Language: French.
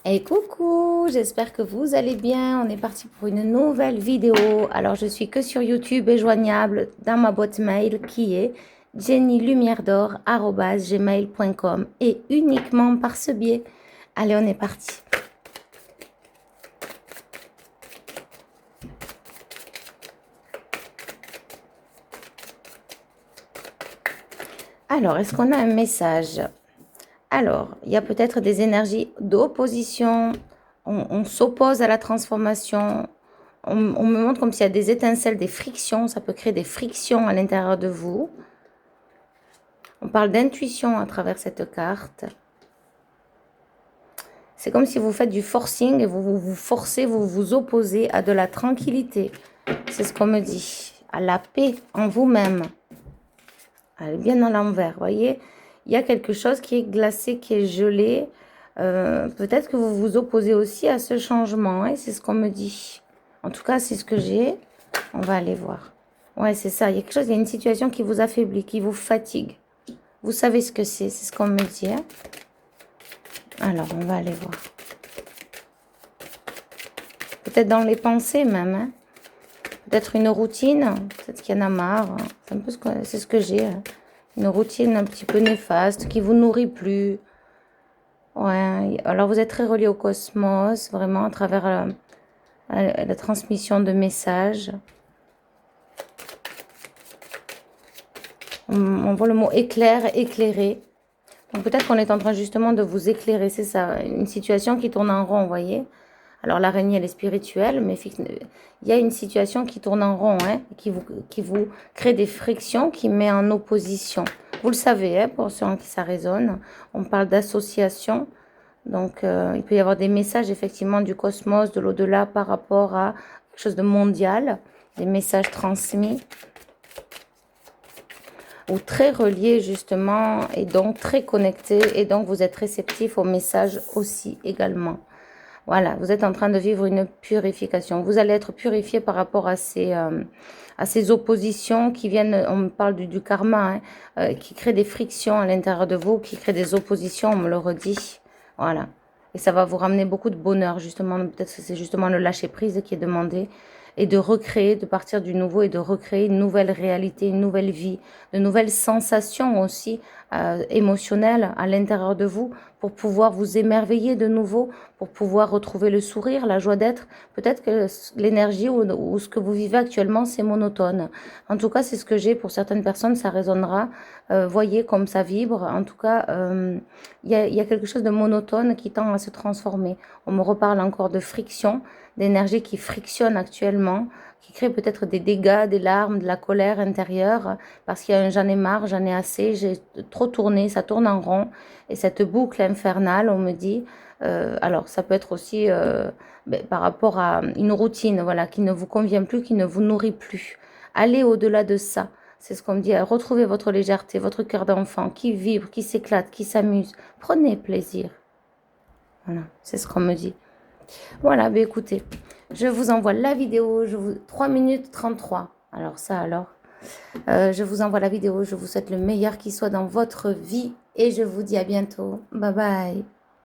Et coucou, j'espère que vous allez bien. On est parti pour une nouvelle vidéo. Alors, je suis que sur YouTube et joignable dans ma boîte mail qui est jennylumièredor@gmail.com et uniquement par ce biais. Allez, on est parti. Alors, est-ce qu'on a un message? Alors, il y a peut-être des énergies d'opposition. On s'oppose à la transformation. On me montre comme s'il y a des étincelles, des frictions. Ça peut créer des frictions à l'intérieur de vous. On parle d'intuition à travers cette carte. C'est comme si vous faites du forcing et vous forcez, vous vous opposez à de la tranquillité. C'est ce qu'on me dit. À la paix en vous-même. Elle est bien à l'envers, voyez. Il y a quelque chose qui est glacé, qui est gelé. Peut-être que vous vous opposez aussi à ce changement. Hein, c'est ce qu'on me dit. En tout cas, c'est ce que j'ai. On va aller voir. Ouais, c'est ça. Il y a quelque chose, il y a une situation qui vous affaiblit, qui vous fatigue. Vous savez ce que c'est ce qu'on me dit. Hein. Alors, on va aller voir. Peut-être dans les pensées même. Hein. Peut-être une routine. Peut-être qu'il y en a marre. C'est un peu ce que j'ai. Hein. Une routine un petit peu néfaste qui vous nourrit plus. Ouais. Alors, vous êtes très relié au cosmos, vraiment, à travers la transmission de messages. On voit le mot éclair, éclairer. Donc peut-être qu'on est en train justement de vous éclairer, c'est ça, une situation qui tourne en rond, vous voyez. Alors l'araignée, elle est spirituelle, mais il y a une situation qui tourne en rond, hein, qui vous crée des frictions, qui met en opposition. Vous le savez, hein, pour ceux en qui ça résonne, on parle d'association. Donc il peut y avoir des messages effectivement du cosmos, de l'au-delà par rapport à quelque chose de mondial, des messages transmis ou très reliés justement et donc très connectés et donc vous êtes réceptif aux messages aussi également. Voilà, vous êtes en train de vivre une purification. Vous allez être purifié par rapport à ces oppositions qui viennent, on parle du karma, hein, qui crée des frictions à l'intérieur de vous, qui crée des oppositions, on me le redit. Voilà. Et ça va vous ramener beaucoup de bonheur, justement. Peut-être que c'est justement le lâcher-prise qui est demandé. Et de recréer, de partir du nouveau et de recréer une nouvelle réalité, une nouvelle vie, de nouvelles sensations aussi émotionnelles à l'intérieur de vous pour pouvoir vous émerveiller de nouveau, pour pouvoir retrouver le sourire, la joie d'être. Peut-être que l'énergie ou ce que vous vivez actuellement, c'est monotone. En tout cas, c'est ce que j'ai pour certaines personnes, ça résonnera. Voyez comme ça vibre. En tout cas, il y a quelque chose de monotone qui tend à se transformer. On me reparle encore de friction, d'énergie qui frictionne actuellement, qui crée peut-être des dégâts, des larmes, de la colère intérieure, parce qu'il y a un j'en ai marre, j'en ai assez, j'ai trop tourné, ça tourne en rond. Et cette boucle infernale, on me dit, alors ça peut être aussi par rapport à une routine, voilà, qui ne vous convient plus, qui ne vous nourrit plus. Allez au-delà de ça. C'est ce qu'on me dit. Retrouvez votre légèreté, votre cœur d'enfant qui vibre, qui s'éclate, qui s'amuse. Prenez plaisir. Voilà, c'est ce qu'on me dit. Voilà, ben écoutez, je vous envoie la vidéo. 3 minutes 33. Alors ça alors. Je vous envoie la vidéo. Je vous souhaite le meilleur qui soit dans votre vie. Et je vous dis à bientôt. Bye bye.